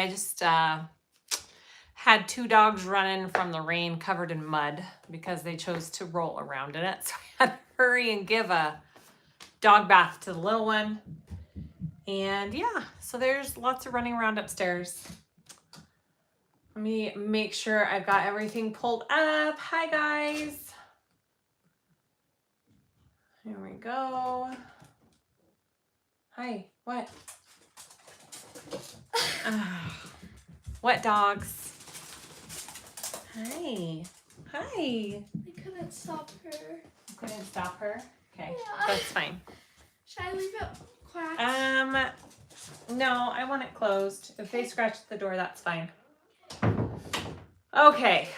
I just had 2 dogs running from the rain covered in mud because they chose to roll around in it. So I had to hurry and give a dog bath to the little one. And yeah, so there's lots of running around upstairs. Let me make sure I've got everything pulled up. Hi guys. Here we go. Hi, what? What dogs? Hi. Hi. I couldn't stop her. Couldn't stop her? Okay, Yeah. that's fine. Should I leave it quiet? No, I want it closed. If they scratch at the door, that's fine. Okay.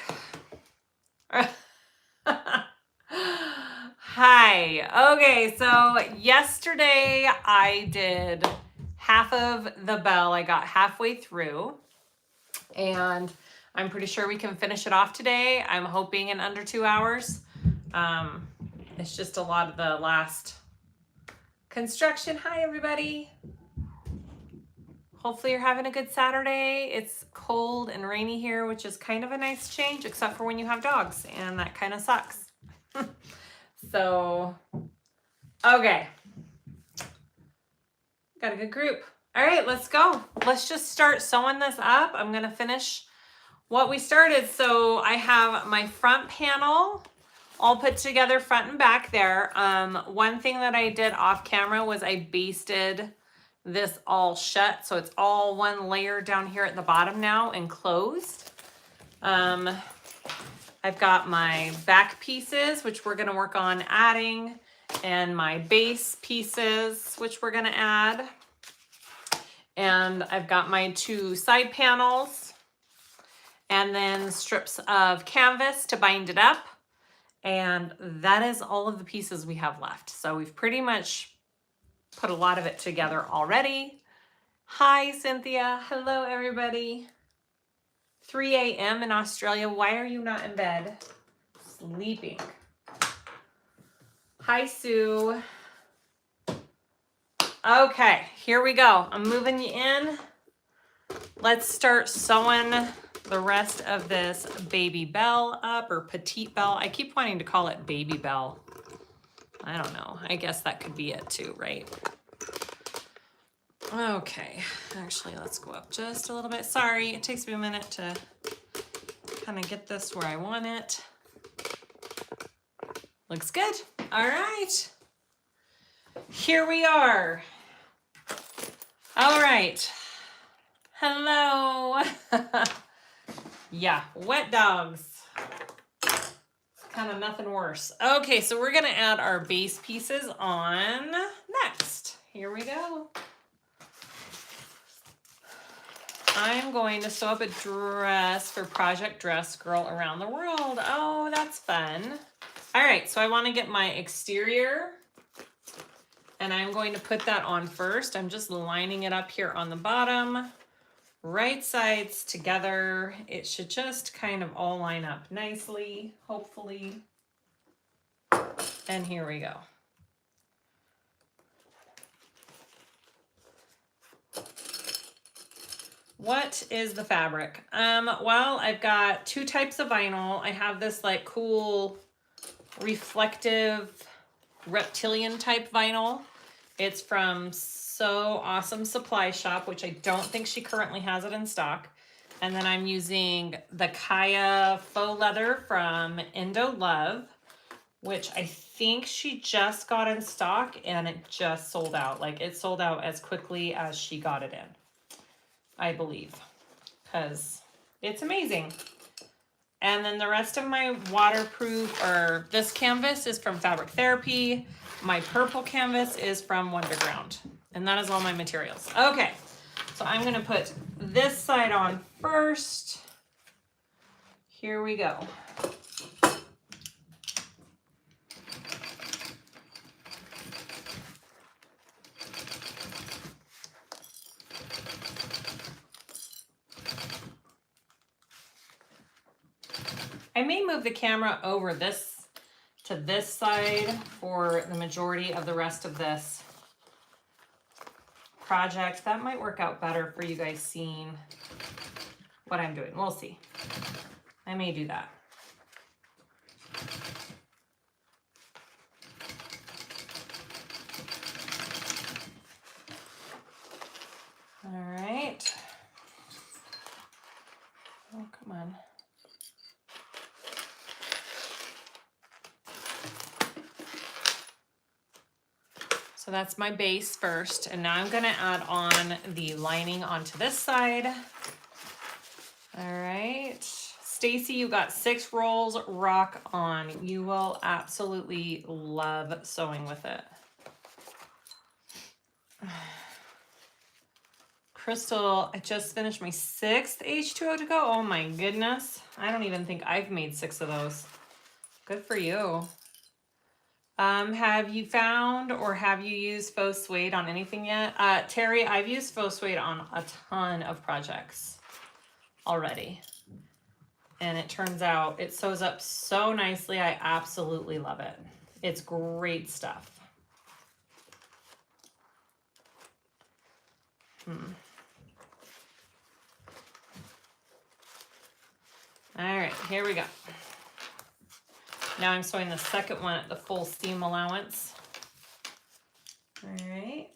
Hi. Okay, so yesterday I did half of the bell. I got halfway through, and I'm pretty sure we can finish it off today. I'm hoping in under 2 hours. It's just a lot of the last construction. Hi, everybody. Hopefully you're having a good Saturday. It's cold and rainy here, which is kind of a nice change, except for when you have dogs, and that kind of sucks. So, okay. Got a good group. All right, let's go. Let's just start sewing this up. I'm gonna finish what we started. So I have my front panel all put together front and back there. One thing that I did off camera was I basted this all shut. So it's all one layer down here at the bottom now and closed. I've got my back pieces, which we're gonna work on adding, and my base pieces, which we're gonna add. And I've got my 2 side panels, and then strips of canvas to bind it up. And that is all of the pieces we have left. So we've pretty much put a lot of it together already. Hi, Cynthia. Hello, everybody. 3 a.m. in Australia. Why are you not in bed? Sleeping. Hi, Sue. Okay, here we go. I'm moving you in. Let's start sewing the rest of this Baby Belle up, or Petite Belle. I keep wanting to call it Baby Belle. I don't know. I guess that could be it too, right? Okay, actually, let's go up just a little bit. Sorry, it takes me a minute to kind of get this where I want it. Looks good. All right. Here we are. All right. Hello. Yeah, wet dogs. Kind of nothing worse. Okay, so we're gonna add our base pieces on next. Here we go. I'm going to sew up a dress for Project Dress Girl Around the World. Oh, that's fun. All right, so I want to get my exterior, and I'm going to put that on first. I'm just lining it up here on the bottom. Right sides together. It should just kind of all line up nicely, hopefully. And here we go. What is the fabric? Well, I've got 2 types of vinyl. I have this like cool reflective reptilian type vinyl. It's from So Awesome Supply Shop, which I don't think she currently has it in stock. And then I'm using the Kaya faux leather from Indo Love, which I think she just got in stock, and it just sold out. Like, it sold out as quickly as she got it in, I believe, because it's amazing. And then the rest of my waterproof, or this canvas, is from Fabric Therapy. My purple canvas is from Wonderground. And that is all my materials. Okay, so I'm gonna put this side on first. Here we go. I may move the camera over this to this side for the majority of the rest of this project. That might work out better for you guys seeing what I'm doing. We'll see. I may do that. All right. Oh, come on. So that's my base first, and now I'm gonna add on the lining onto this side. All right. Stacy, you got 6 rolls, rock on. You will absolutely love sewing with it. Crystal, I just finished my 6th H2O to go. Oh my goodness. I don't even think I've made 6 of those. Good for you. Have you found or have you used faux suede on anything yet? Terry, I've used faux suede on a ton of projects already. And it turns out it sews up so nicely. I absolutely love it. It's great stuff. All right, here we go. Now I'm sewing the second one at the full seam allowance. All right.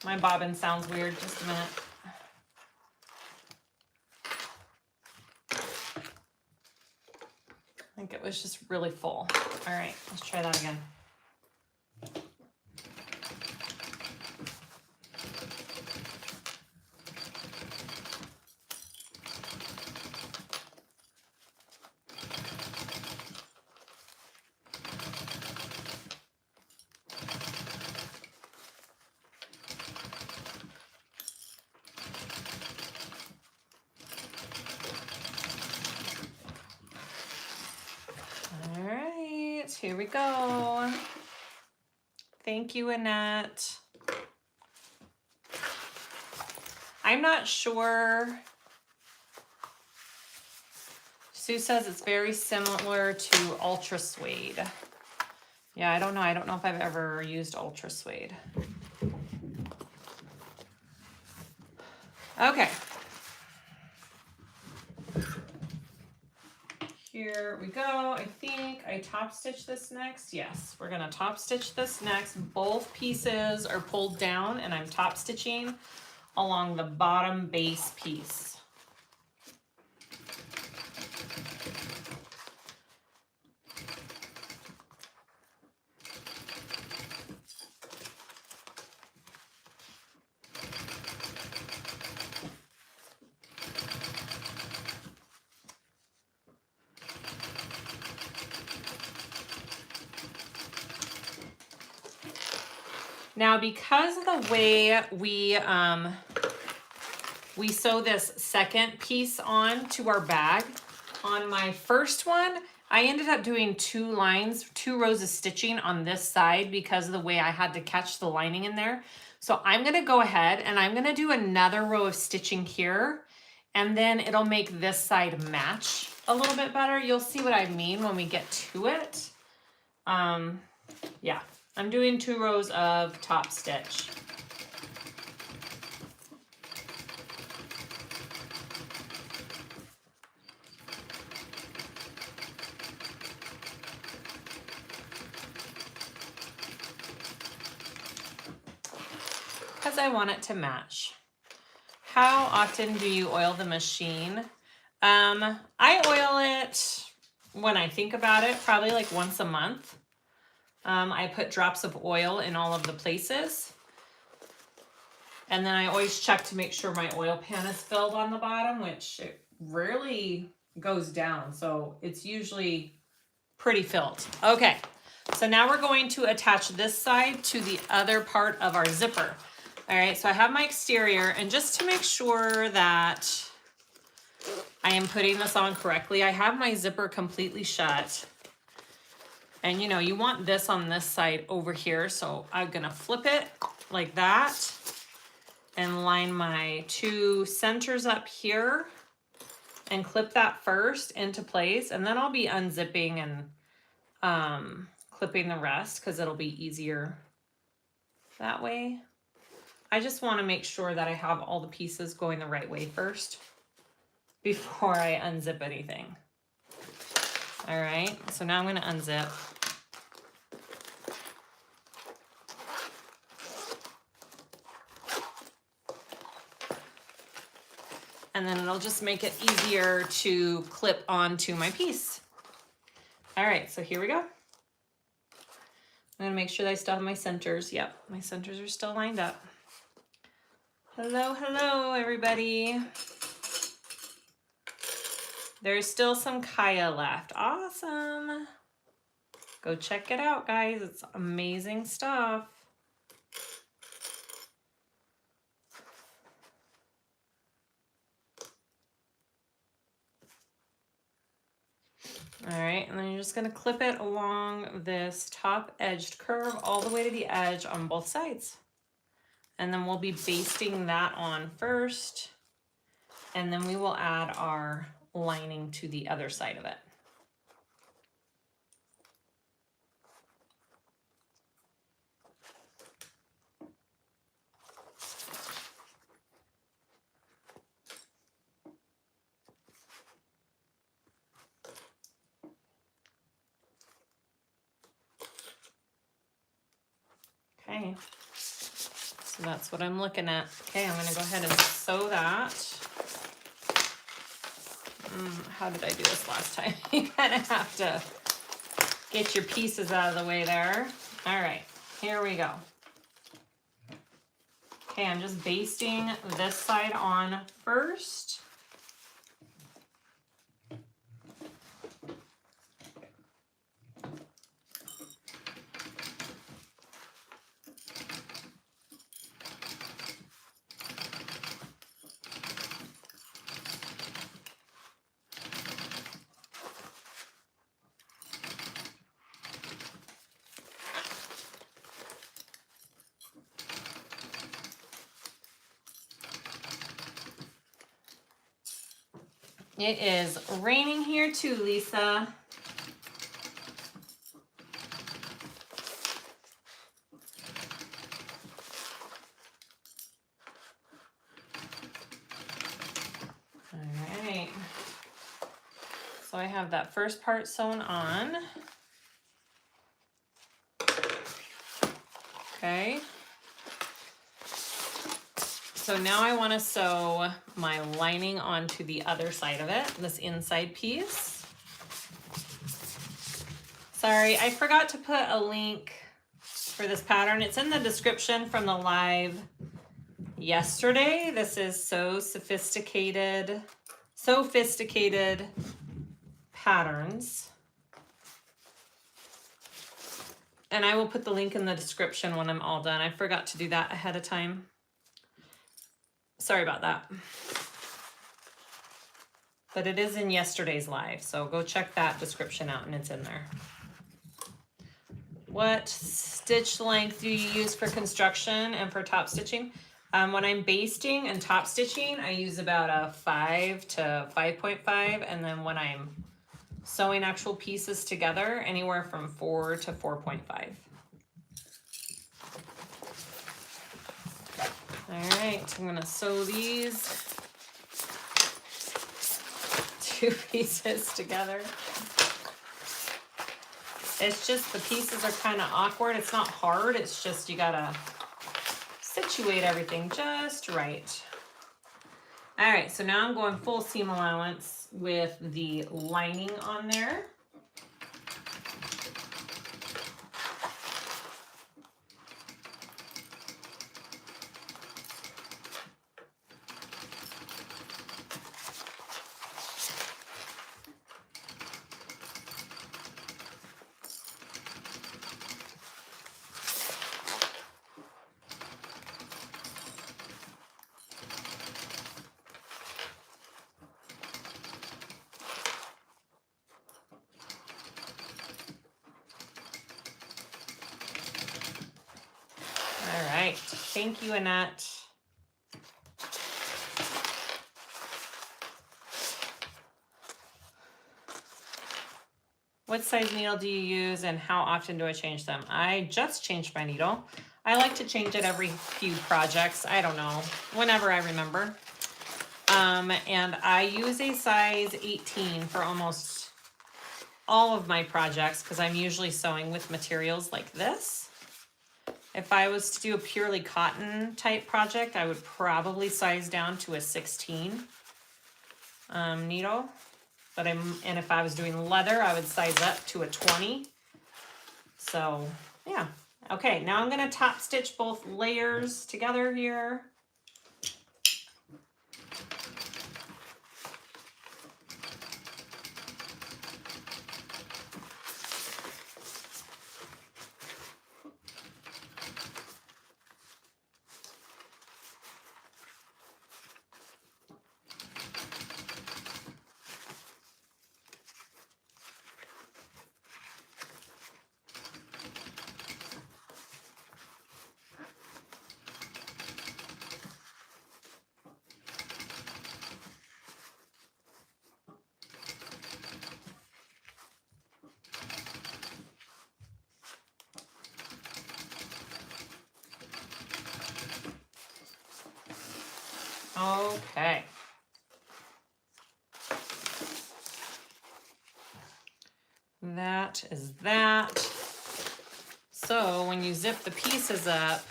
My bobbin sounds weird. Just a minute. I think it was just really full. All right, let's try that again. Here we go. Thank you, Annette. I'm not sure. Sue says it's very similar to Ultra Suede. Yeah, I don't know. I don't know if I've ever used Ultra Suede. Okay. Here we go. I think I top stitch this next. Yes, we're gonna top stitch this next. Both pieces are pulled down and I'm top stitching along the bottom base piece. Now, because of the way we sew this second piece on to our bag, on my first one, I ended up doing 2 rows of stitching on this side because of the way I had to catch the lining in there. So I'm gonna go ahead and I'm gonna do another row of stitching here, and then it'll make this side match a little bit better. You'll see what I mean when we get to it. Yeah. I'm doing 2 rows of top stitch. Because I want it to match. How often do you oil the machine? I oil it when I think about it, probably like once a month. I put drops of oil in all of the places. And then I always check to make sure my oil pan is filled on the bottom, which it rarely goes down. So it's usually pretty filled. Okay, so now we're going to attach this side to the other part of our zipper. All right, so I have my exterior, and just to make sure that I am putting this on correctly, I have my zipper completely shut. And you know, you want this on this side over here. So I'm gonna flip it like that and line my 2 centers up here and clip that first into place. And then I'll be unzipping and clipping the rest because it'll be easier that way. I just want to make sure that I have all the pieces going the right way first before I unzip anything. All right, so now I'm going to unzip. And then it'll just make it easier to clip onto my piece. All right, so here we go. I'm gonna make sure that I still have my centers. Yep, my centers are still lined up. Hello, hello, everybody. There's still some Kaya left. Awesome. Go check it out, guys. It's amazing stuff. All right, and then you're just gonna clip it along this top edged curve all the way to the edge on both sides. And then we'll be basting that on first, and then we will add our lining to the other side of it. Okay, so that's what I'm looking at. Okay, I'm gonna go ahead and sew that. How did I do this last time? You kind of have to get your pieces out of the way there. All right, here we go. Okay, I'm just basting this side on first. It is raining here too, Lisa. All right. So I have that first part sewn on. Okay. So now I want to sew my lining onto the other side of it, this inside piece. Sorry, I forgot to put a link for this pattern. It's in the description from the live yesterday. This is So Sophisticated Patterns. And I will put the link in the description when I'm all done. I forgot to do that ahead of time. Sorry about that. But it is in yesterday's live, so go check that description out and it's in there. What stitch length do you use for construction and for top stitching? When I'm basting and top stitching, I use about a 5 to 5.5, and then when I'm sewing actual pieces together, anywhere from 4 to 4.5. All right, I'm gonna sew these two pieces together. It's just the pieces are kind of awkward. It's not hard, it's just you gotta situate everything just right. All right, so now I'm going full seam allowance with the lining on there. All right, thank you, Annette. What size needle do you use and how often do I change them? I just changed my needle. I like to change it every few projects. I don't know, whenever I remember. And I use a size 18 for almost all of my projects because I'm usually sewing with materials like this. If I was to do a purely cotton type project, I would probably size down to a 16 needle. And if I was doing leather, I would size up to a 20. So yeah. Okay, now I'm gonna top stitch both layers together here. Okay. That is that. So when you zip the pieces up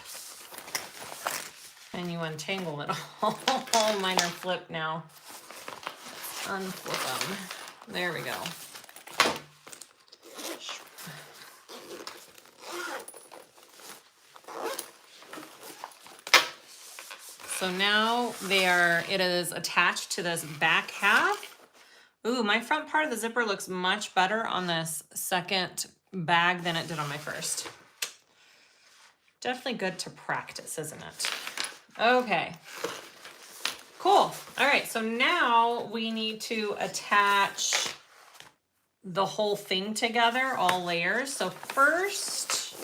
and you untangle it all, mine are flipped now. Let's unflip them. There we go. So now it is attached to this back half. Ooh, my front part of the zipper looks much better on this second bag than it did on my first. Definitely good to practice, isn't it? Okay, cool. All right, so now we need to attach the whole thing together, all layers. So first,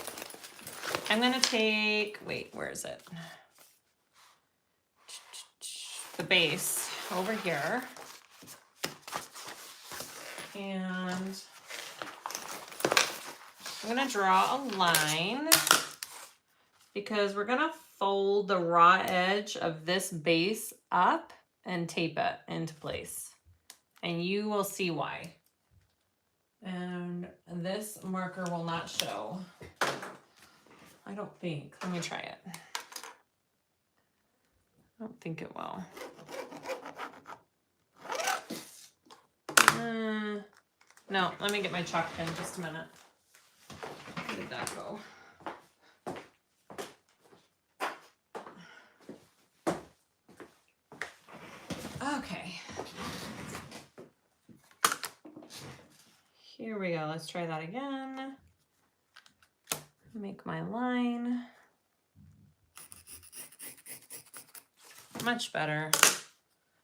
I'm gonna take, wait, where is it? The base over here. And I'm gonna draw a line because we're gonna fold the raw edge of this base up and tape it into place. And you will see why. And this marker will not show. I don't think. Let me try it. I don't think it will. No, let me get my chalk pen just a minute. Where did that go? Okay. Here we go. Let's try that again. Make my line. Much better.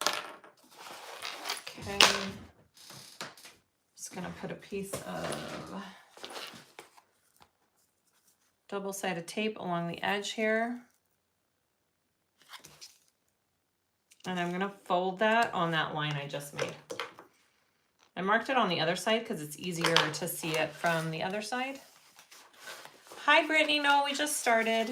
Okay. Just gonna put a piece of double-sided tape along the edge here. And I'm gonna fold that on that line I just made. I marked it on the other side because it's easier to see it from the other side. Hi, Brittany. No, we just started.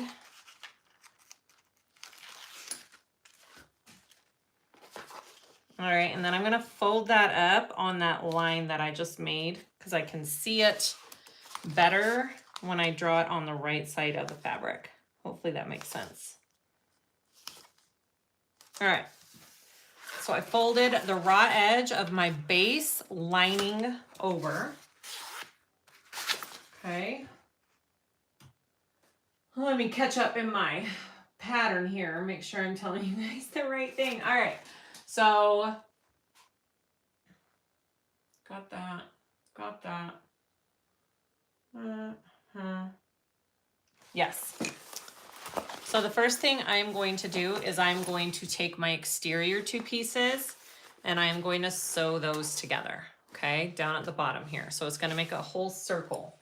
All right, and then I'm gonna fold that up on that line that I just made because I can see it better when I draw it on the right side of the fabric. Hopefully that makes sense. All right, so I folded the raw edge of my base lining over. Okay. Let me catch up in my pattern here, make sure I'm telling you guys the right thing. All right, so got that. Yes. So the first thing I'm going to do is I'm going to take my exterior two pieces and I'm going to sew those together, okay, down at the bottom here. So it's going to make a whole circle.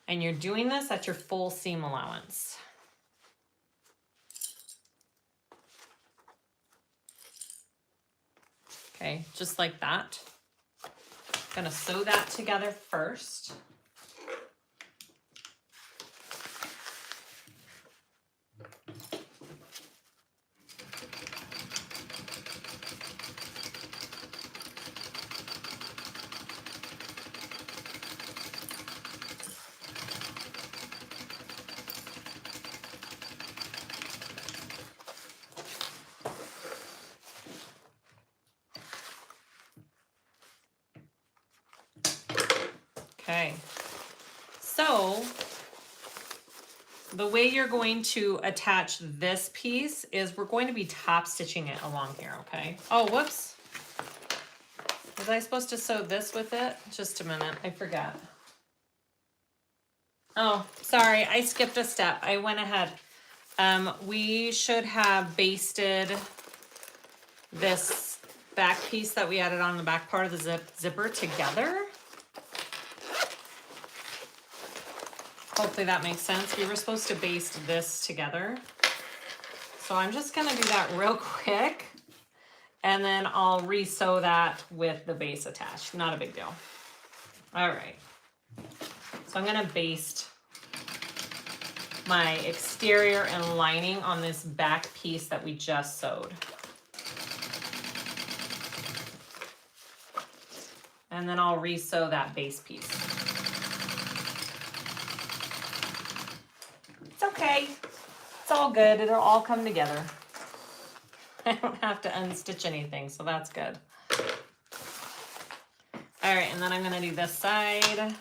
And you're doing this at your full seam allowance. Okay, just like that. Gonna sew that together first. Okay, so the way you're going to attach this piece is we're going to be top stitching it along here, okay? Oh, whoops. Was I supposed to sew this with it? Just a minute, I forgot. Oh, sorry, I skipped a step. I went ahead. We should have basted this back piece that we added on the back part of the zipper together. Hopefully that makes sense. We were supposed to baste this together. So I'm just gonna do that real quick and then I'll re-sew that with the base attached. Not a big deal. All right. So I'm gonna baste my exterior and lining on this back piece that we just sewed. And then I'll re-sew that base piece. It's okay. It's all good. It'll all come together. I don't have to unstitch anything, so that's good. All right, and then I'm gonna do this side.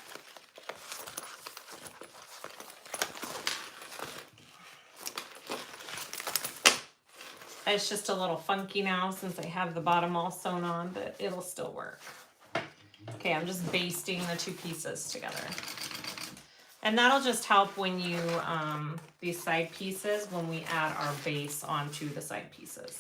It's just a little funky now since I have the bottom all sewn on, but it'll still work. Okay, I'm just basting the two pieces together. And that'll just help when you, these side pieces, when we add our base onto the side pieces.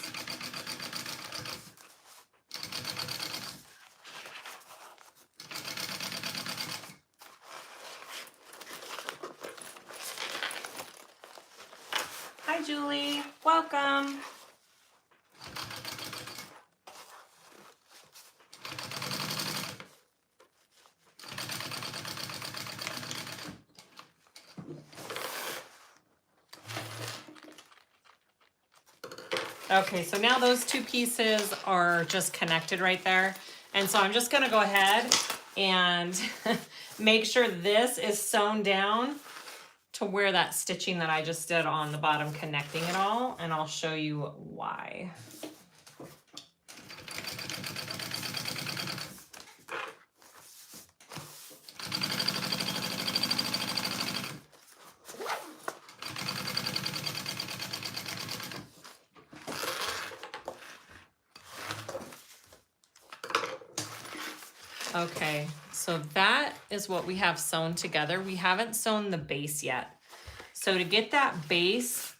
Hi, Julie. Welcome. Okay, so now those two pieces are just connected right there. And so I'm just gonna go ahead and make sure this is sewn down to where that stitching that I just did on the bottom connecting it all, and I'll show you why. Okay, so that is what we have sewn together. We haven't sewn the base yet. So to get that base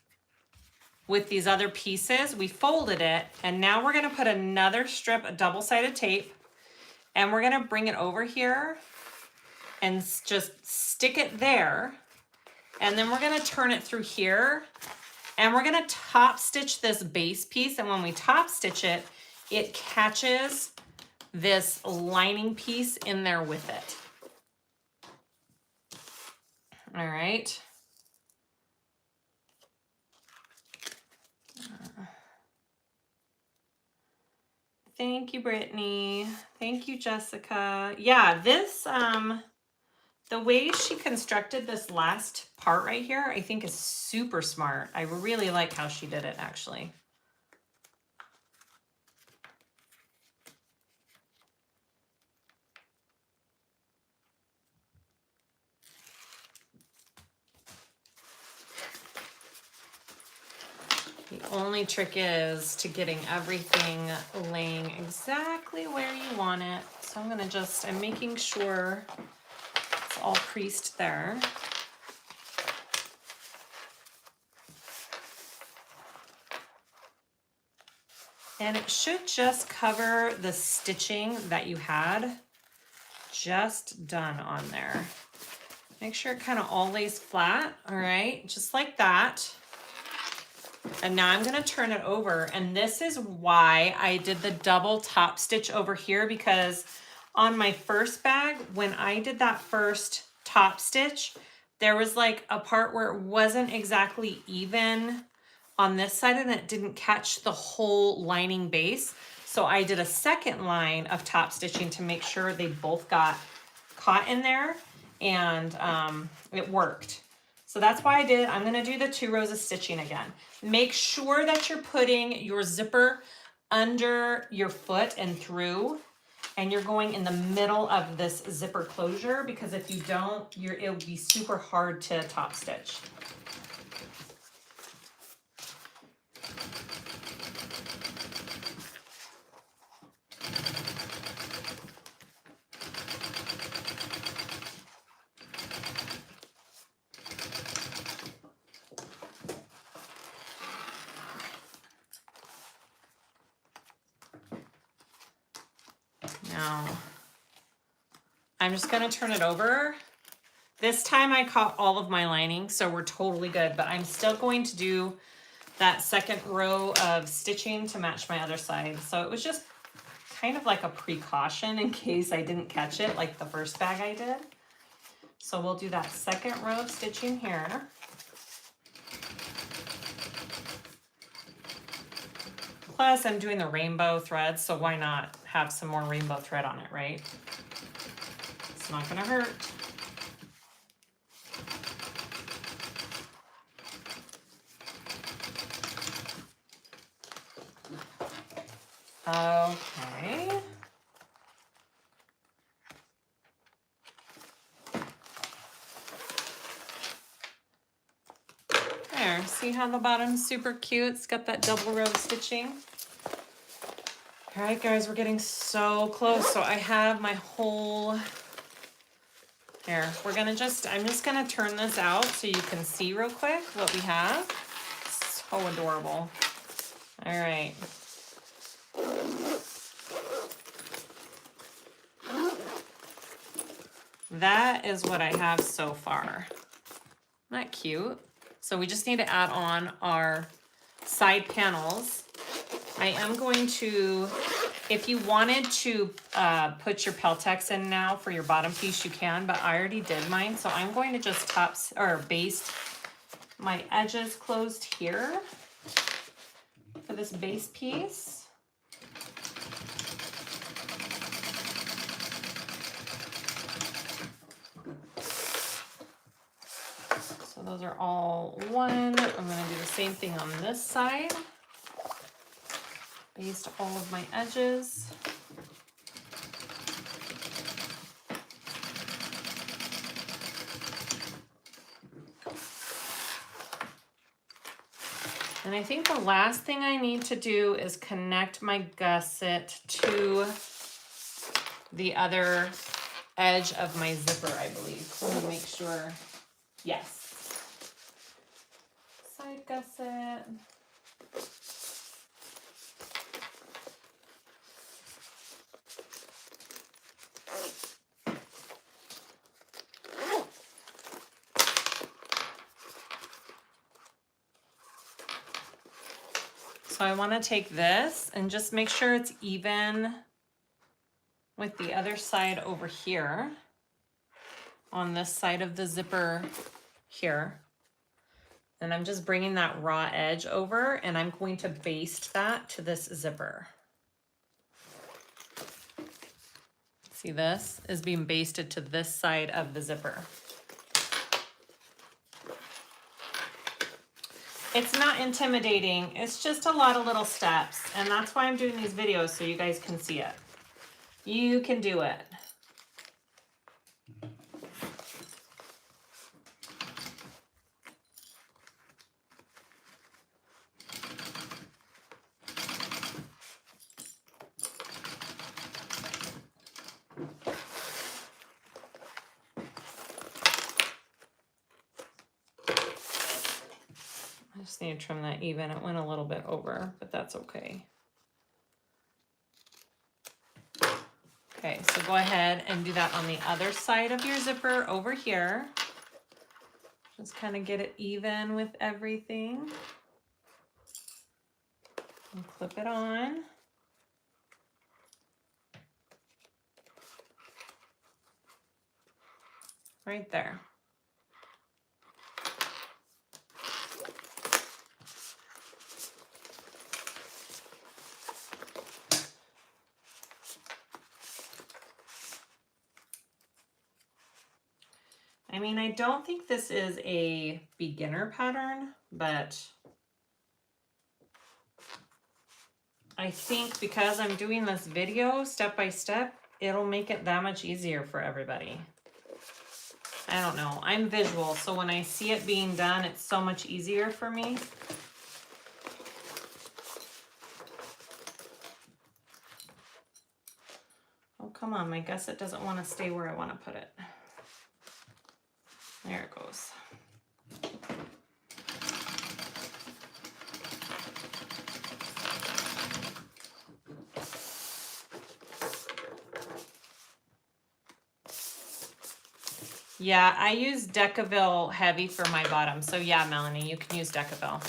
with these other pieces, we folded it, and now we're gonna put another strip of double-sided tape, and we're gonna bring it over here and just stick it there. And then we're gonna turn it through here, and we're gonna top stitch this base piece, and when we top stitch it, it catches this lining piece in there with it. All right. Thank you, Brittany. Thank you, Jessica. Yeah, this, the way she constructed this last part right here, I think is super smart. I really like how she did it, actually. The only trick is to getting everything laying exactly where you want it. So I'm gonna just, I'm making sure it's all creased there. And it should just cover the stitching that you had just done on there. Make sure it kind of all lays flat, all right, just like that. And now I'm gonna turn it over, and this is why I did the double top stitch over here, because on my first bag, when I did that first top stitch, there was like a part where it wasn't exactly even on this side and it didn't catch the whole lining base. So I did a second line of top stitching to make sure they both got caught in there, and it worked. So that's why I did. I'm gonna do the 2 rows of stitching again. Make sure that you're putting your zipper under your foot and through, and you're going in the middle of this zipper closure, because if you don't, it'll be super hard to top stitch. Now, I'm just gonna turn it over. This time I caught all of my lining, so we're totally good, but I'm still going to do that second row of stitching to match my other side. So it was just kind of like a precaution in case I didn't catch it like the first bag I did. So we'll do that second row of stitching here. Plus I'm doing the rainbow thread, so why not have some more rainbow thread on it, right? It's not gonna hurt. Okay. There, see how the bottom's super cute? It's got that double row of stitching. All right, guys, we're getting so close. So I have my whole, here, I'm just gonna turn this out so you can see real quick what we have. So adorable. All right. That is what I have so far. Isn't that cute? So we just need to add on our side panels. I am going to, if you wanted to put your Peltex in now for your bottom piece, you can, but I already did mine. So I'm going to just baste my edges closed here for this base piece. So those are all one. I'm gonna do the same thing on this side. Baste all of my edges. And I think the last thing I need to do is connect my gusset to the other edge of my zipper, I believe. Let me make sure. Yes. Side gusset. So I want to take this and just make sure it's even with the other side over here on this side of the zipper here. And I'm just bringing that raw edge over, and I'm going to baste that to this zipper. See, this is being basted to this side of the zipper. It's not intimidating, it's just a lot of little steps, and that's why I'm doing these videos, so you guys can see it. You can do it. I just need to trim that even. It went a little bit over, but that's okay. Okay, so go ahead and do that on the other side of your zipper over here. Just kind of get it even with everything. And clip it on. Right there. I mean, I don't think this is a beginner pattern, but I think because I'm doing this video step by step, it'll make it that much easier for everybody. I don't know. I'm visual, so when I see it being done, it's so much easier for me. Oh, come on. My gusset doesn't want to stay where I want to put it. There it goes. Yeah, I use Decaville Heavy for my bottom. So yeah, Melanie, you can use Decaville.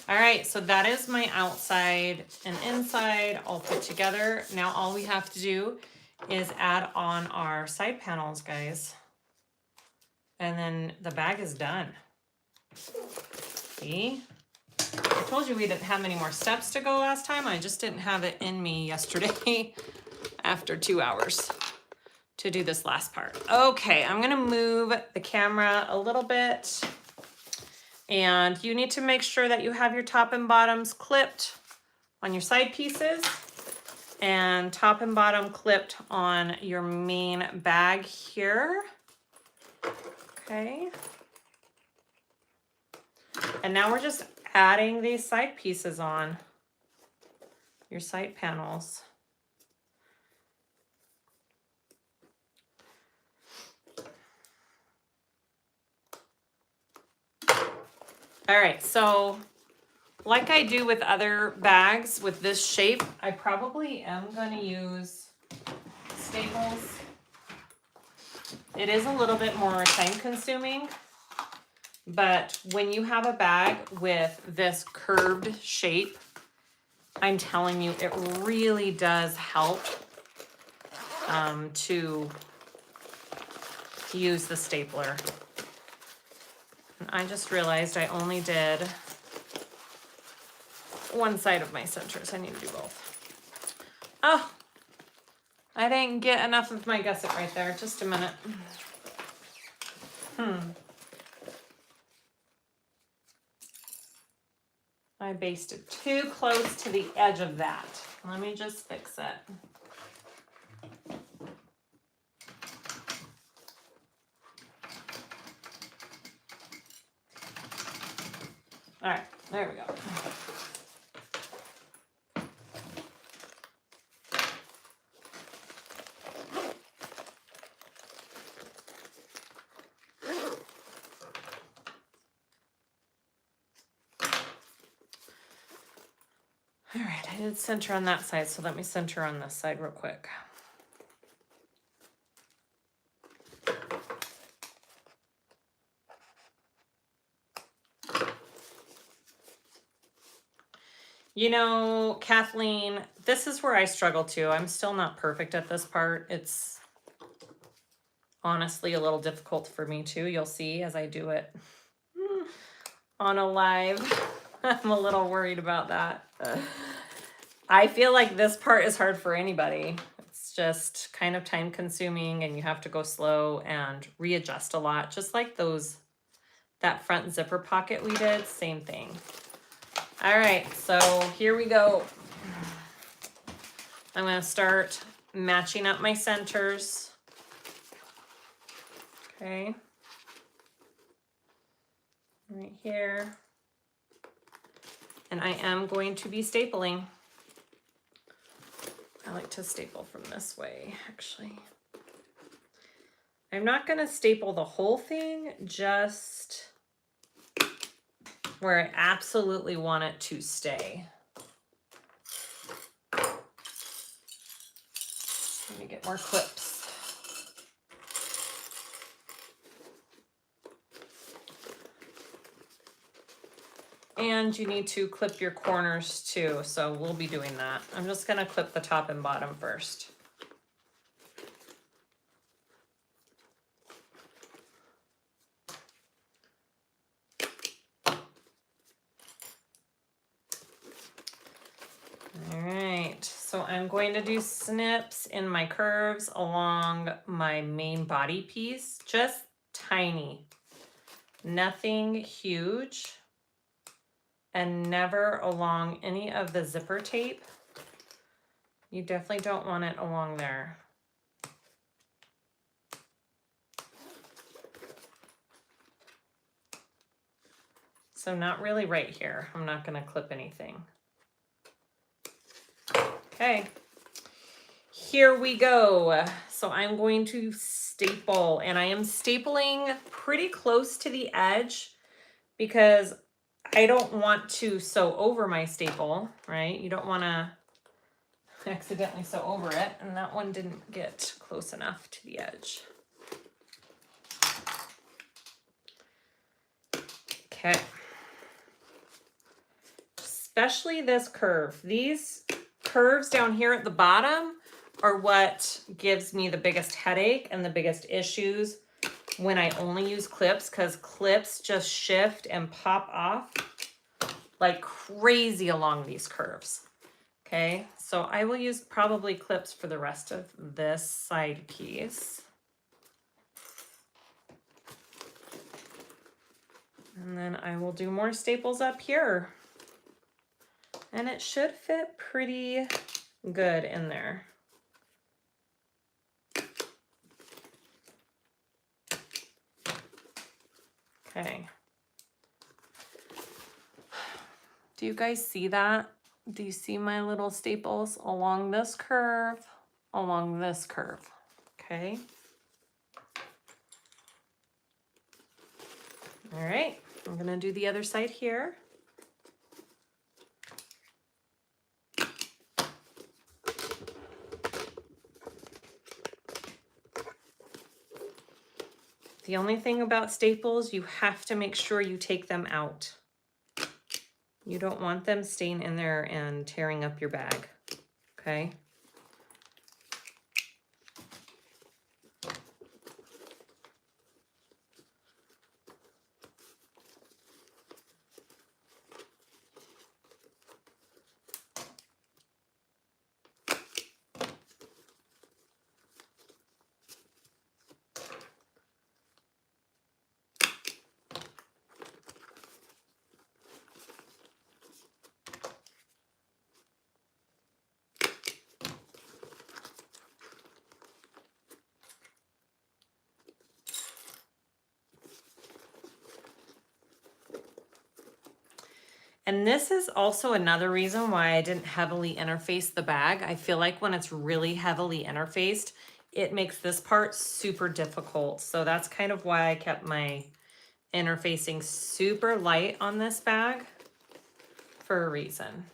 All right, so that is my outside and inside all put together. Now all we have to do is add on our side panels, guys. And then the bag is done. See? I told you we didn't have many more steps to go last time. I just didn't have it in me yesterday after 2 hours to do this last part. Okay, I'm gonna move the camera a little bit. And you need to make sure that you have your top and bottoms clipped on your side pieces and top and bottom clipped on your main bag here. Okay. And now we're just adding these side pieces on your side panels. All right, so like I do with other bags with this shape, I probably am gonna use staples. It is a little bit more time consuming, but when you have a bag with this curved shape, I'm telling you, it really does help to use the stapler. And I just realized I only did one side of my centers. I need to do both. Oh, I didn't get enough of my gusset right there. Just a minute. I basted too close to the edge of that. Let me just fix it. All right, there we go. All right, I did center on that side, so let me center on this side real quick. You know, Kathleen, this is where I struggle too. I'm still not perfect at this part. It's honestly a little difficult for me too. You'll see as I do it on a live. I'm a little worried about that. I feel like this part is hard for anybody. It's just kind of time consuming and you have to go slow and readjust a lot. Just like that front zipper pocket we did, same thing. All right, so here we go. I'm gonna start matching up my centers. Okay. Right here. And I am going to be stapling. I like to staple from this way, actually. I'm not gonna staple the whole thing, just where I absolutely want it to stay. Let me get more clips. And you need to clip your corners too, so we'll be doing that. I'm just gonna clip the top and bottom first. All right, so I'm going to do snips in my curves along my main body piece, just tiny, nothing huge, and never along any of the zipper tape. You definitely don't want it along there. So not really right here. I'm not gonna clip anything. Okay, here we go. So I'm going to staple, and I am stapling pretty close to the edge because I don't want to sew over my staple, right? You don't want to accidentally sew over it, and that one didn't get close enough to the edge. Okay. Especially this curve. These curves down here at the bottom are what gives me the biggest headache and the biggest issues when I only use clips, because clips just shift and pop off like crazy along these curves. Okay, so I will use probably clips for the rest of this side piece. And then I will do more staples up here. And it should fit pretty good in there. Okay. Do you guys see that? Do you see my little staples along this curve, along this curve? Okay. All right, I'm gonna do the other side here. The only thing about staples, you have to make sure you take them out. You don't want them staying in there and tearing up your bag, okay? And this is also another reason why I didn't heavily interface the bag. I feel like when it's really heavily interfaced, it makes this part super difficult. So that's kind of why I kept my interfacing super light on this bag for a reason.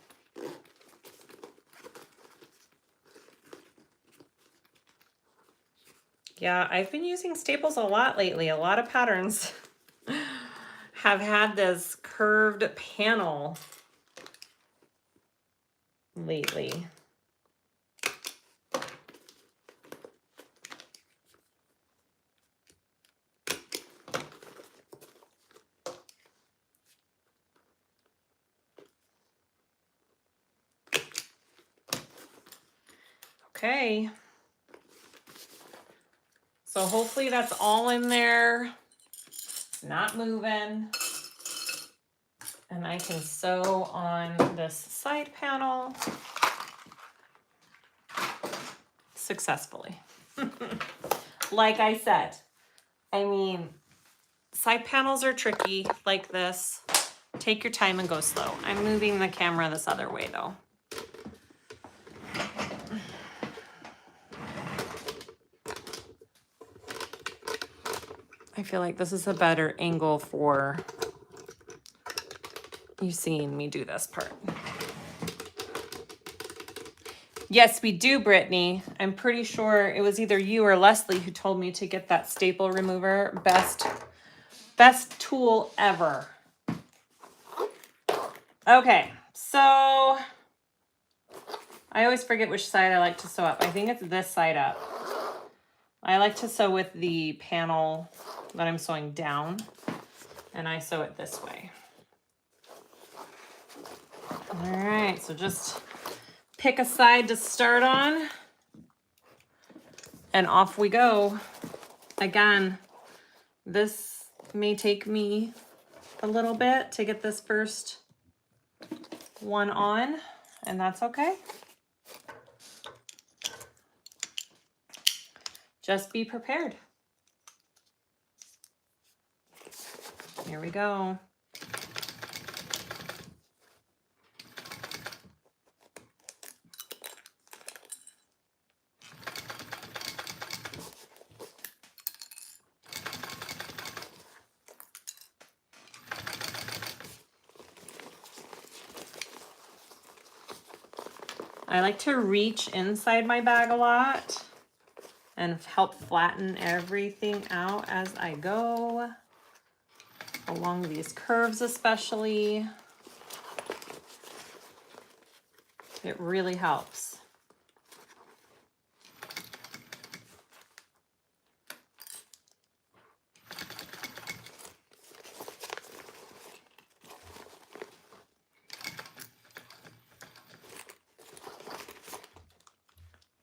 Yeah, I've been using staples a lot lately. A lot of patterns have had this curved panel lately. Okay. So hopefully that's all in there. It's not moving. And I can sew on this side panel successfully. Like I said, I mean, side panels are tricky like this. Take your time and go slow. I'm moving the camera this other way though. I feel like this is a better angle for you seeing me do this part. Yes, we do, Brittany. I'm pretty sure it was either you or Leslie who told me to get that staple remover. Best tool ever. Okay, so I always forget which side I like to sew up. I think it's this side up. I like to sew with the panel that I'm sewing down, and I sew it this way. All right, so just pick a side to start on, and off we go. Again, this may take me a little bit to get this first one on, and that's okay. Just be prepared. Here we go. I like to reach inside my bag a lot and help flatten everything out as I go, along these curves especially. It really helps.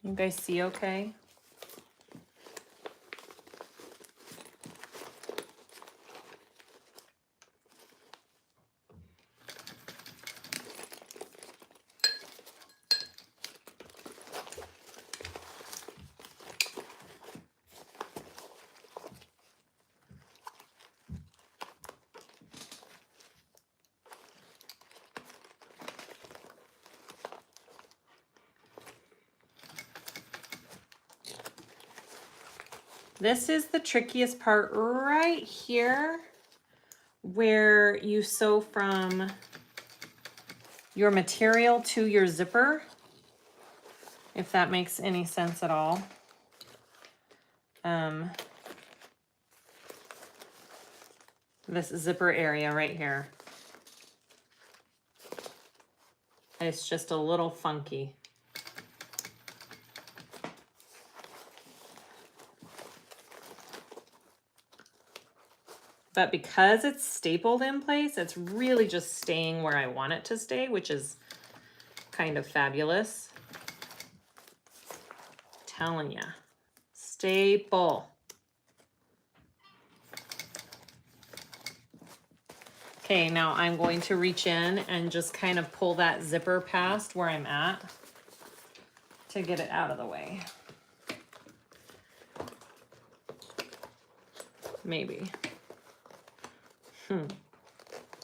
You guys see okay? This is the trickiest part right here, where you sew from your material to your zipper, if that makes any sense at all. This zipper area right here. It's just a little funky. But because it's stapled in place, it's really just staying where I want it to stay, which is kind of fabulous. Telling ya, staple. Okay, now I'm going to reach in and just kind of pull that zipper past where I'm at to get it out of the way. Maybe.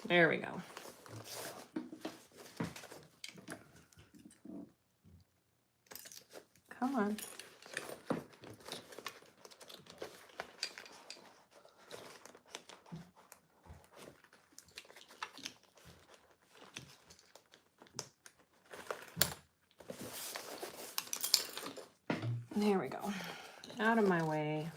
There we go. Come on. There we go. Out of my way.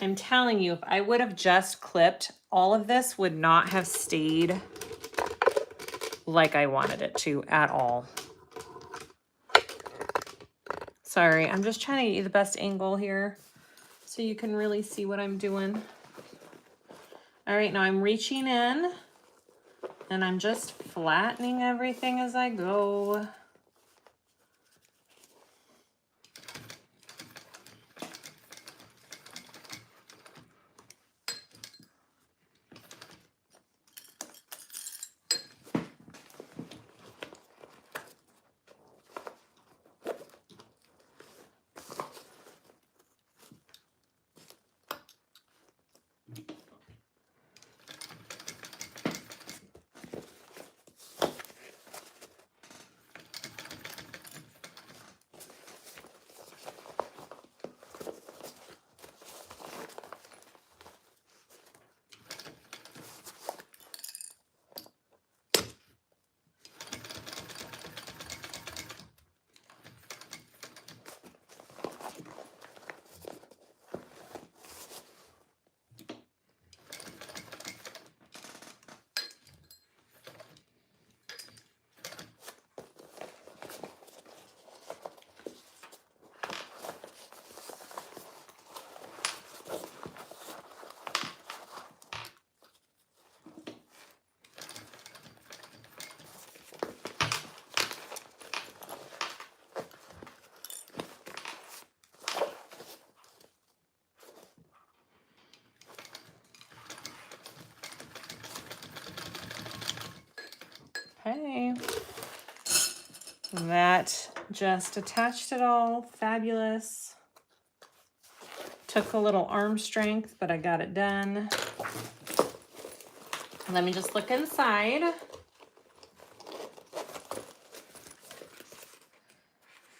I'm telling you, if I would have just clipped, all of this would not have stayed like I wanted it to at all. Sorry, I'm just trying to get you the best angle here so you can really see what I'm doing. All right, now I'm reaching in and I'm just flattening everything as I go. That just attached it all. Fabulous. Took a little arm strength, but I got it done. Let me just look inside.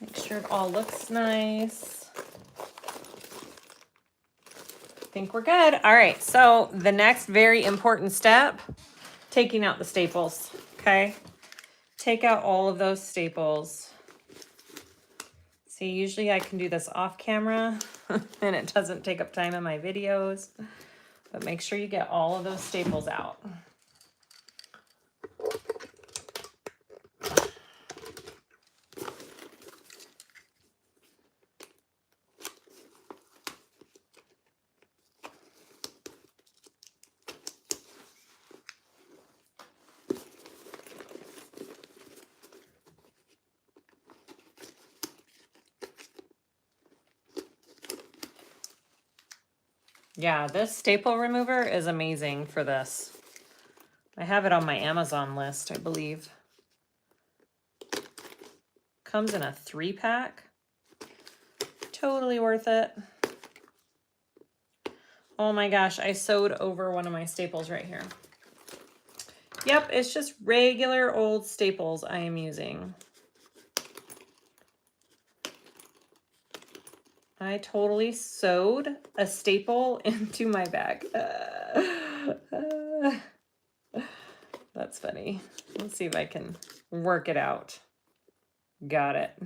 Make sure it all looks nice. I think we're good. All right, so the next very important step, taking out the staples, okay? Take out all of those staples. See, usually I can do this off camera and it doesn't take up time in my videos, but make sure you get all of those staples out. Yeah, this staple remover is amazing for this. I have it on my Amazon list, I believe. Comes in a 3-pack. Totally worth it. Oh my gosh, I sewed over one of my staples right here. Yep, it's just regular old staples I am using. I totally sewed a staple into my bag. That's funny. Let's see if I can work it out. Got it.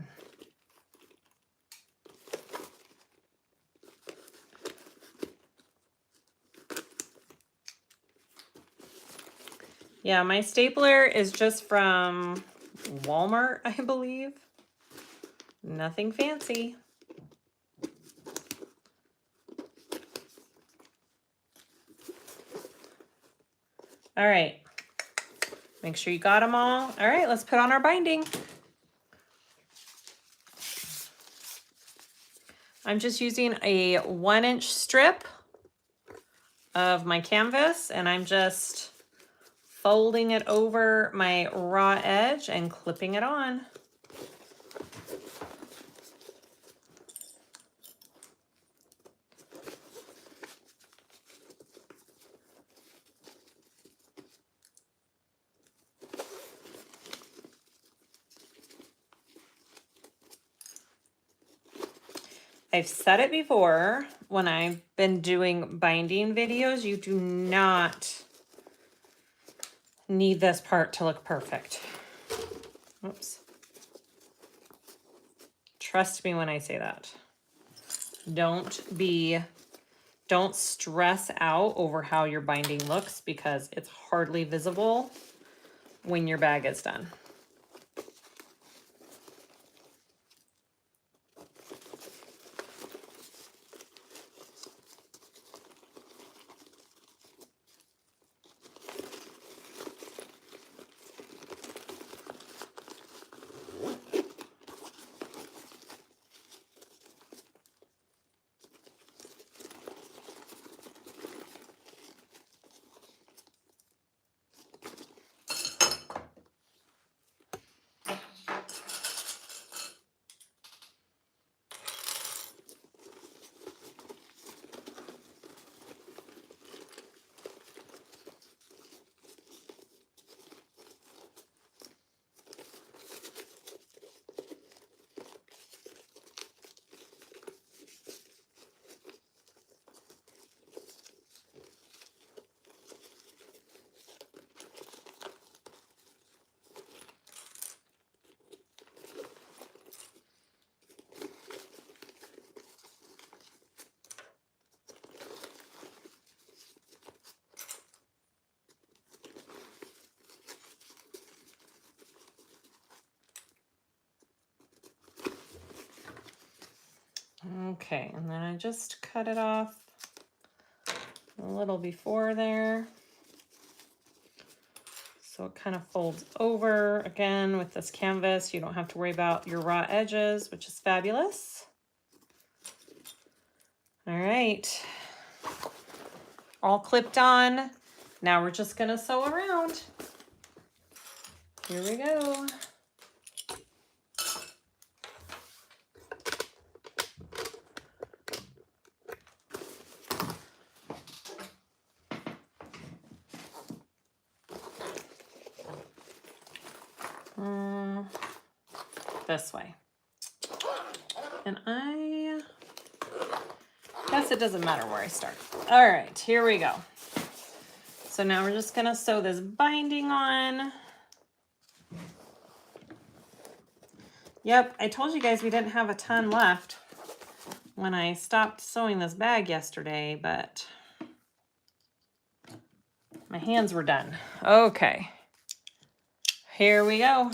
Yeah, my stapler is just from Walmart, I believe. Nothing fancy. All right. Make sure you got them all. All right, let's put on our binding. I'm just using a 1-inch strip of my canvas, and I'm just folding it over my raw edge and clipping it on. I've said it before, when I've been doing binding videos, you do not need this part to look perfect. Oops. Trust me when I say that. Don't stress out over how your binding looks, because it's hardly visible when your bag is done. Okay, and then I just cut it off a little before there. So it kind of folds over. Again, with this canvas, you don't have to worry about your raw edges, which is fabulous. All right, all clipped on. Now we're just gonna sew around. Here we go. this way. And I guess it doesn't matter where I start. All right, here we go. So now we're just gonna sew this binding on. Yep, I told you guys we didn't have a ton left when I stopped sewing this bag yesterday, but my hands were done. Okay, here we go.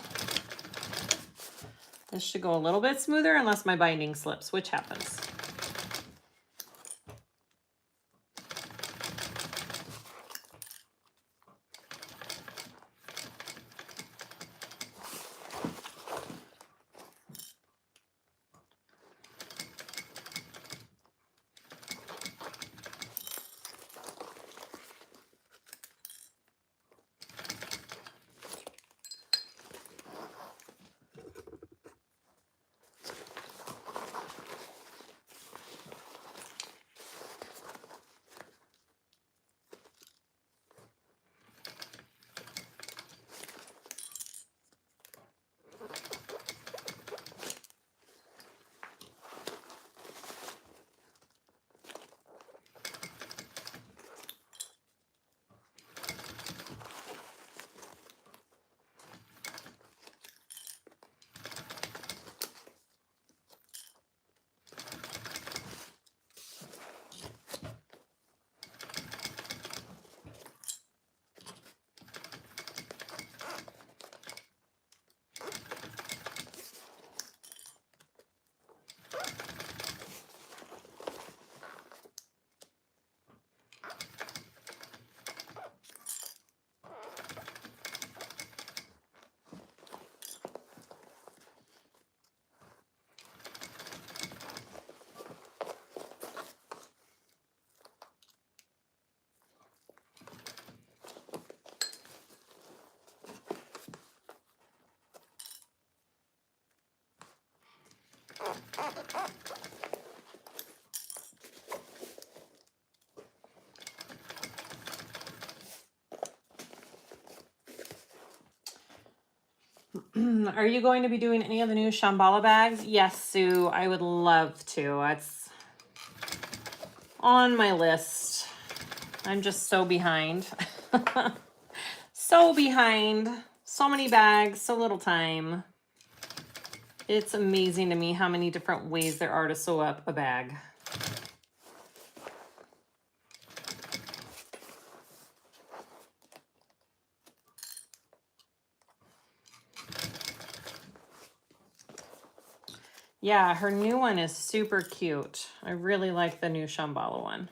This should go a little bit smoother unless my binding slips, which happens. Are you going to be doing any of the new Shambhala bags? Yes, Sue, I would love to. It's on my list. I'm just so behind. So behind. So many bags, so little time. It's amazing to me how many different ways there are to sew up a bag. Yeah, her new one is super cute. I really like the new Shambhala one.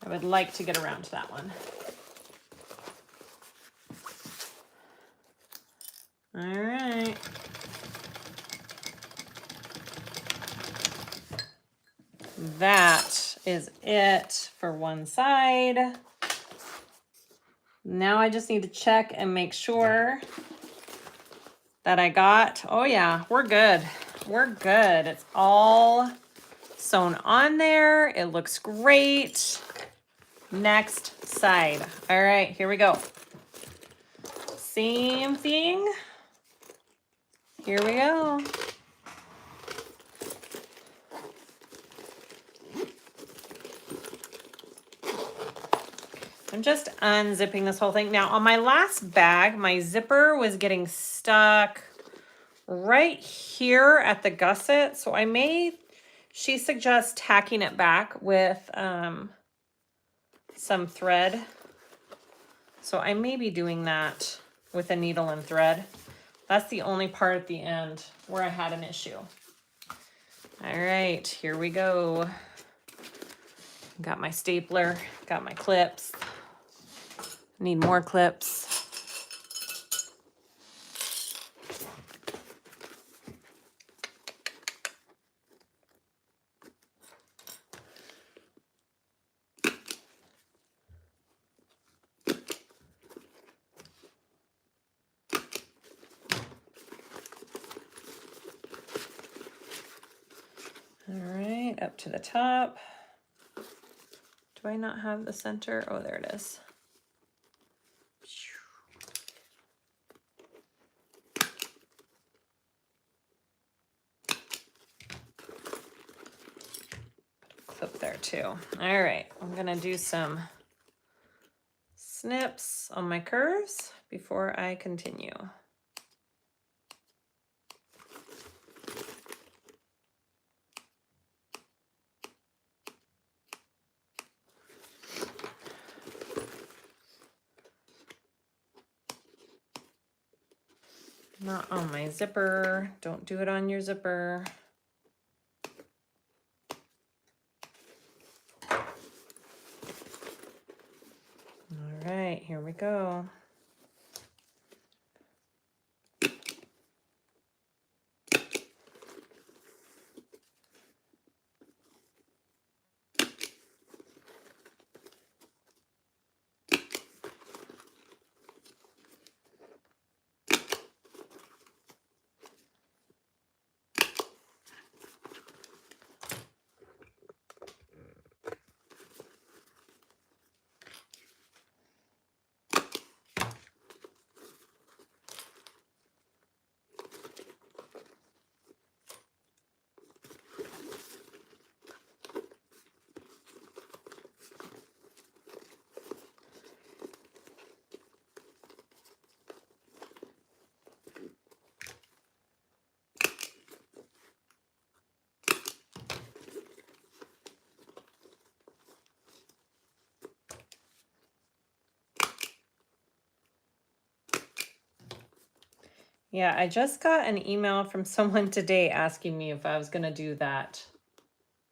I would like to get around to that one. All right. That is it for one side. Now I just need to check and make sure that I got, oh yeah, we're good. We're good. It's all sewn on there. It looks great. Next side. All right, here we go. Same thing. Here we go. I'm just unzipping this whole thing. Now on my last bag, my zipper was getting stuck right here at the gusset. So she suggests tacking it back with some thread. So I may be doing that with a needle and thread. That's the only part at the end where I had an issue. All right, here we go. Got my stapler, got my clips. Need more clips. All right, up to the top. Do I not have the center? Oh, there it is. clip there too. All right, I'm gonna do some snips on my curves before I continue. Not on my zipper. Don't do it on your zipper. All right, here we go. Yeah, I just got an email from someone today asking me if I was gonna do that,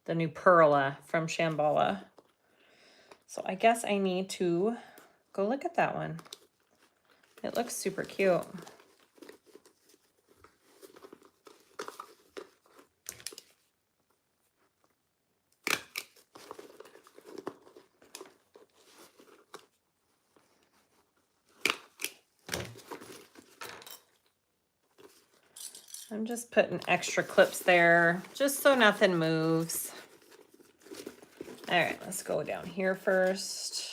the new Perla from Shambhala. So I guess I need to go look at that one. It looks super cute. I'm just putting extra clips there just so nothing moves. All right, let's go down here first.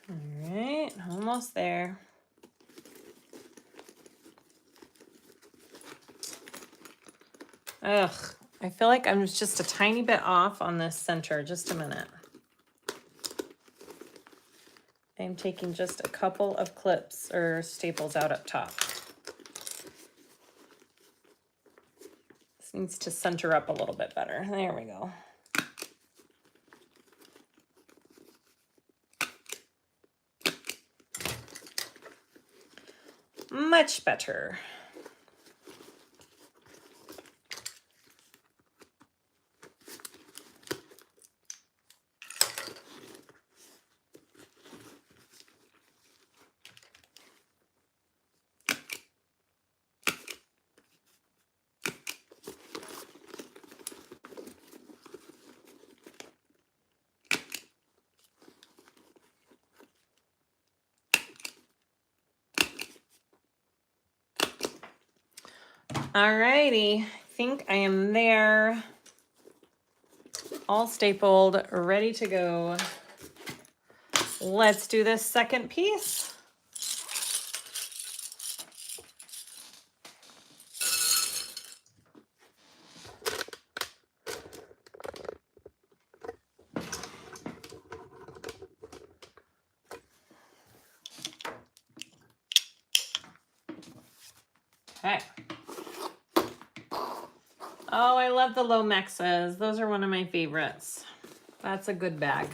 All right, almost there. Ugh, I feel like I'm just a tiny bit off on this center. Just a minute. I'm taking just a couple of clips or staples out up top. This needs to center up a little bit better. There we go. Much better. Alrighty, I think I am there. All stapled, ready to go. Let's do this second piece. Okay. Oh, I love the Lomexas. Those are one of my favorites. That's a good bag.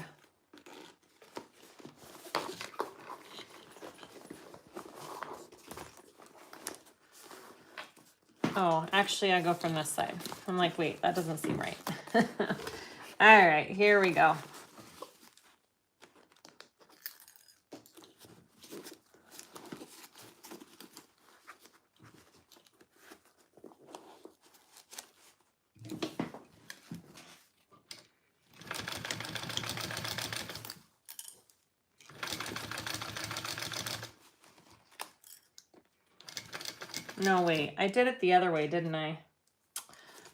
Oh, actually, I go from this side. I'm like, wait, that doesn't seem right. All right, here we go. No, wait. I did it the other way, didn't I?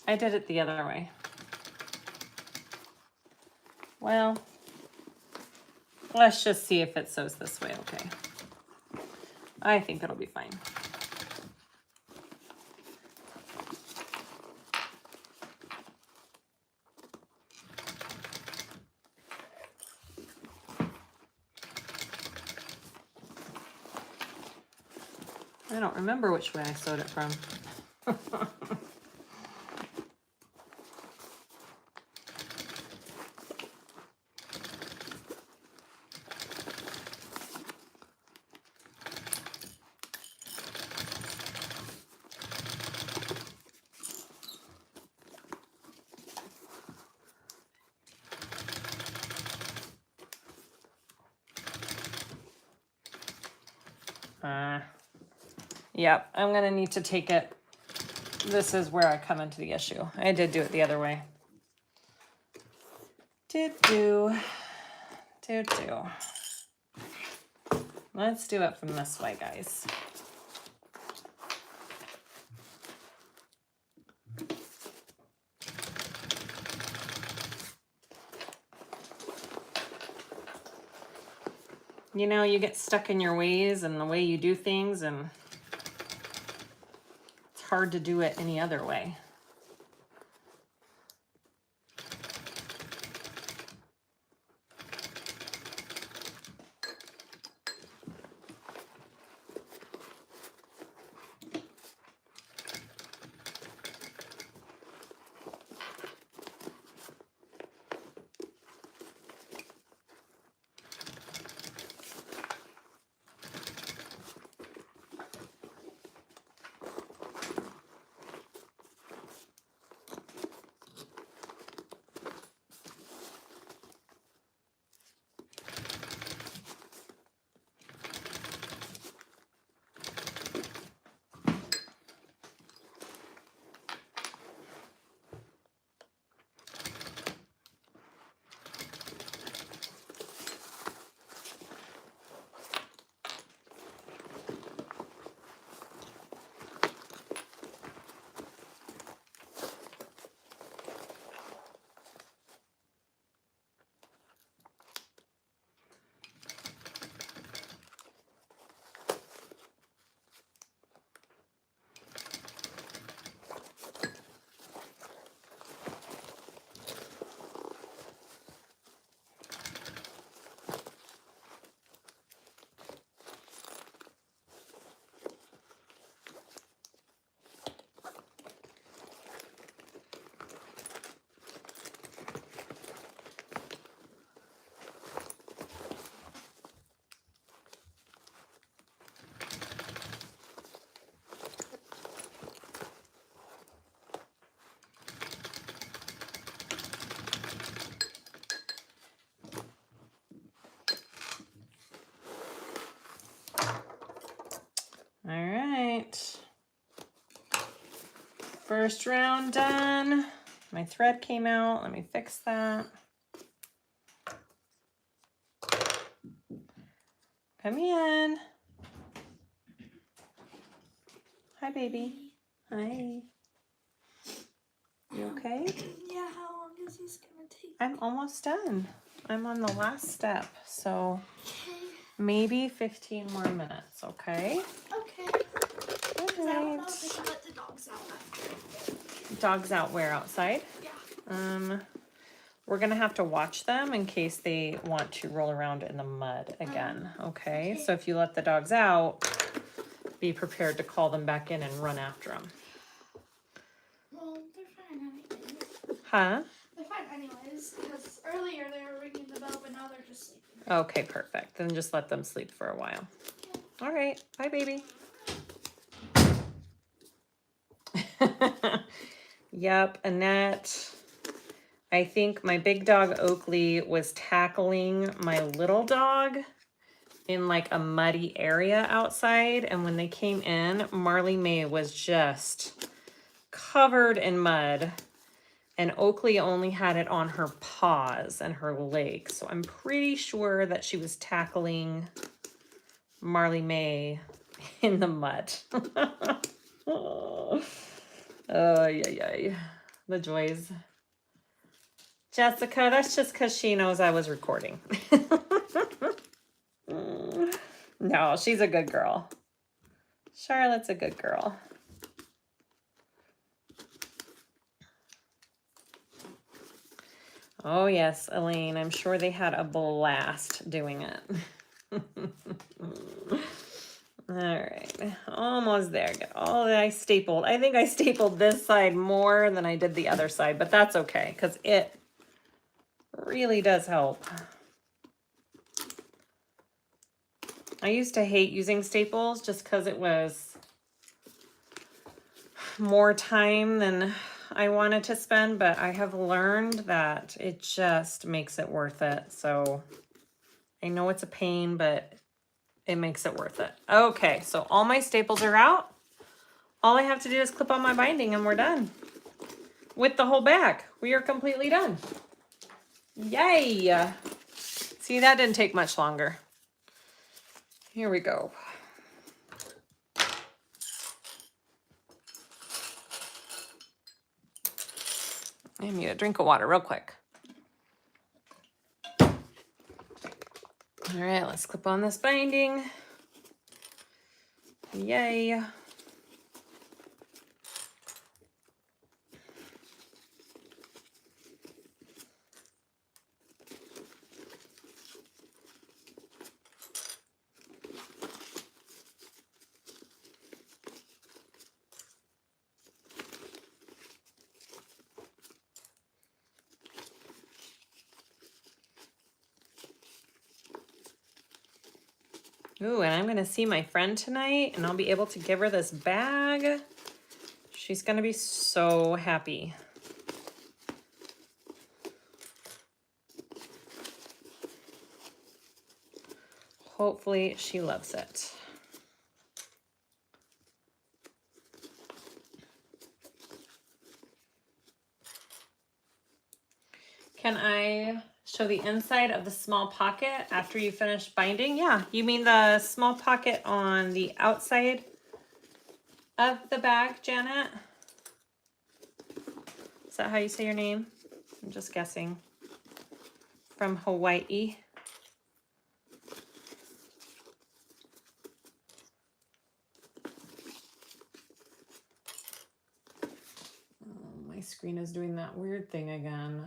I did it the other way. Well, let's just see if it sews this way, okay? I think it'll be fine. I don't remember which way I sewed it from. Yep, I'm gonna need to take it. This is where I come into the issue. I did do it the other way. Do. Let's do it from this way, guys. You know, you get stuck in your ways and the way you do things, and it's hard to do it any other way. All right. First round done. My thread came out. Let me fix that. Come in. Hi, baby. Hi. You okay? Yeah, how long is this gonna take? I'm almost done. I'm on the last step, so Okay. maybe 15 more minutes, okay? Okay. All I don't know right. if I can let the dogs out after. Dogs out where outside? Yeah. We're gonna have to watch them in case they want to roll around in the mud again, okay? So if you let the dogs out, be prepared to call them back in and run after them. Well, they're fine anyways. Huh? They're fine anyways, because earlier they were ringing the bell, but now they're just sleeping. Okay, perfect. Then just let them sleep for a while. Yeah. All right, bye, baby. Yep, Annette. I think my big dog Oakley was tackling my little dog in like a muddy area outside. And when they came in, Marley May was just covered in mud. And Oakley only had it on her paws and her legs. So I'm pretty sure that she was tackling Marley May in the mud. Oh, yeah. The joys. Jessica, that's just because she knows I was recording. No, she's a good girl. Charlotte's a good girl. Oh, yes, Elaine. I'm sure they had a blast doing it. All right. Almost there. Get all that I stapled. I think I stapled this side more than I did the other side, but that's okay because it really does help. I used to hate using staples just because it was more time than I wanted to spend, but I have learned that it just makes it worth it. So I know it's a pain, but it makes it worth it. Okay, so all my staples are out. All I have to do is clip on my binding and we're done. With the whole bag, we are completely done. Yay! See, that didn't take much longer. Here we go. I need a drink of water real quick. All right, let's clip on this binding. Yay. Ooh, and I'm gonna see my friend tonight and I'll be able to give her this bag. She's gonna be so happy. Hopefully she loves it. Can I show the inside of the small pocket after you finish binding? Yeah, you mean the small pocket on the outside of the bag, Janet? Is that how you say your name? I'm just guessing. From Hawaii. Oh, my screen is doing that weird thing again.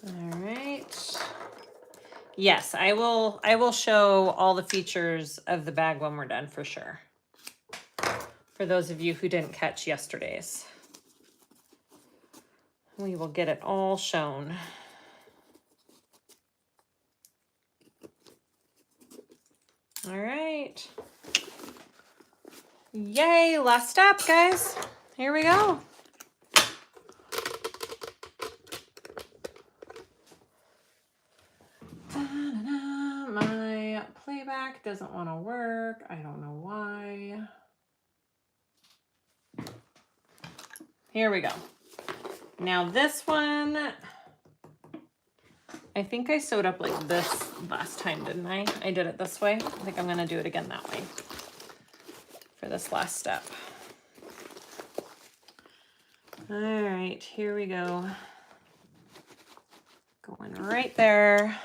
All right. Yes, I will show all the features of the bag when we're done for sure. For those of you who didn't catch yesterday's. We will get it all shown. All right. Yay, last step, guys. Here we go. Da-da-da. My playback doesn't want to work. I don't know why. Here we go. Now this one, I think I sewed up like this last time, didn't I? I did it this way. I think I'm gonna do it again that way for this last step. All right, here we go. Going right there.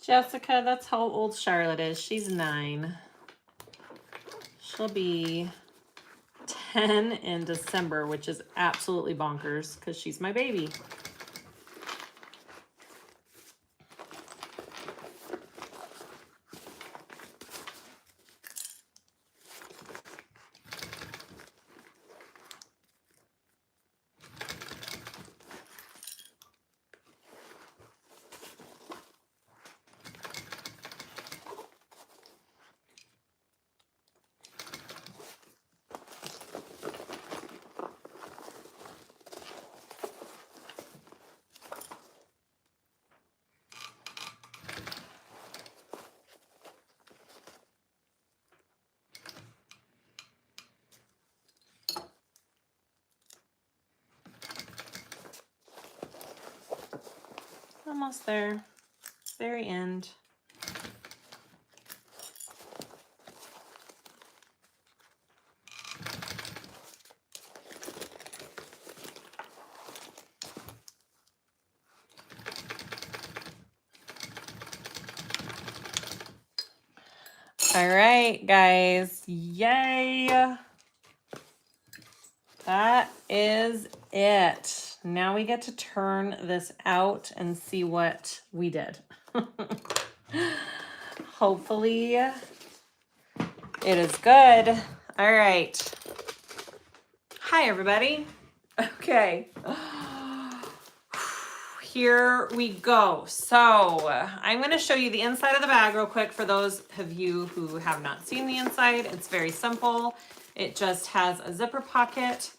Jessica, that's how old Charlotte is. She's 9. She'll be 10 in December, which is absolutely bonkers because she's my baby. Almost there. Very end. All right, guys. Yay. That is it. Now we get to turn this out and see what we did. Hopefully it is good. All right. Hi, everybody. Okay. Here we go. So I'm going to show you the inside of the bag real quick for those of you who have not seen the inside. It's very simple. It just has a zipper pocket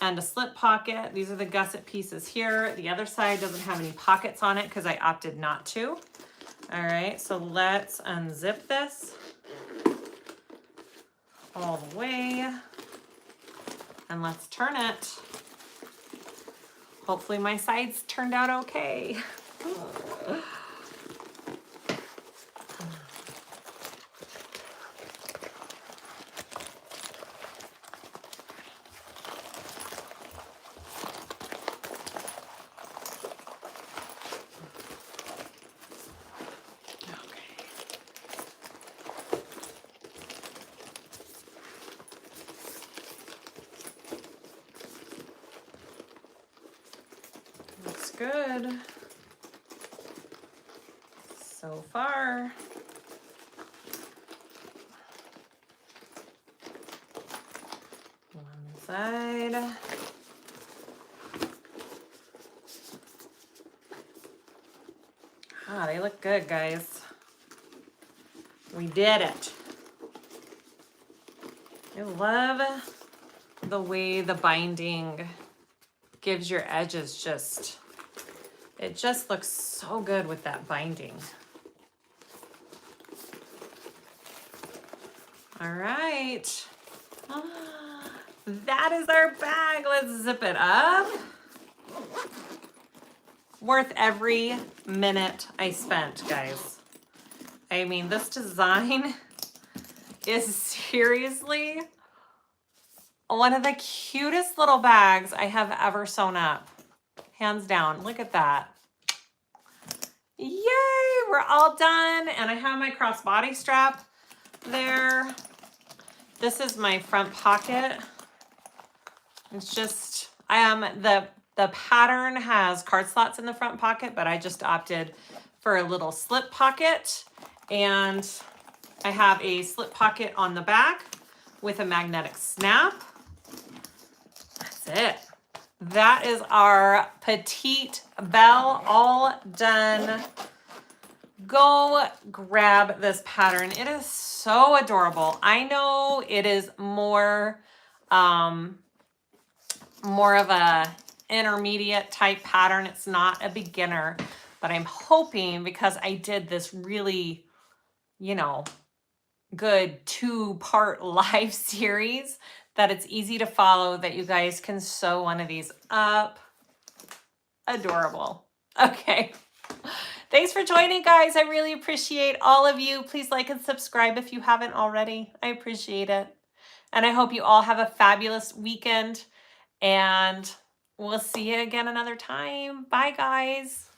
and a slip pocket. These are the gusset pieces here. The other side doesn't have any pockets on it because I opted not to. All right, so let's unzip this all the way and let's turn it. Hopefully my sides turned out okay. Looks good so far. One side. Ah, they look good, guys. We did it. I love the way the binding gives your edges just, it just looks so good with that binding. All right. That is our bag. Let's zip it up. Worth every minute I spent, guys. I mean, this design is seriously one of the cutest little bags I have ever sewn up. Hands down. Look at that. Yay! We're all done. And I have my crossbody strap there. This is my front pocket. It's just, the pattern has card slots in the front pocket, but I just opted for a little slip pocket. And I have a slip pocket on the back with a magnetic snap. That's it. That is our Petite Belle all done. Go grab this pattern. It is so adorable. I know it is more of a intermediate type pattern. It's not a beginner, but I'm hoping because I did this really, good 2-part live series that it's easy to follow, that you guys can sew one of these up. Adorable. Okay. Thanks for joining, guys. I really appreciate all of you. Please like and subscribe if you haven't already. I appreciate it. And I hope you all have a fabulous weekend. And we'll see you again another time. Bye, guys.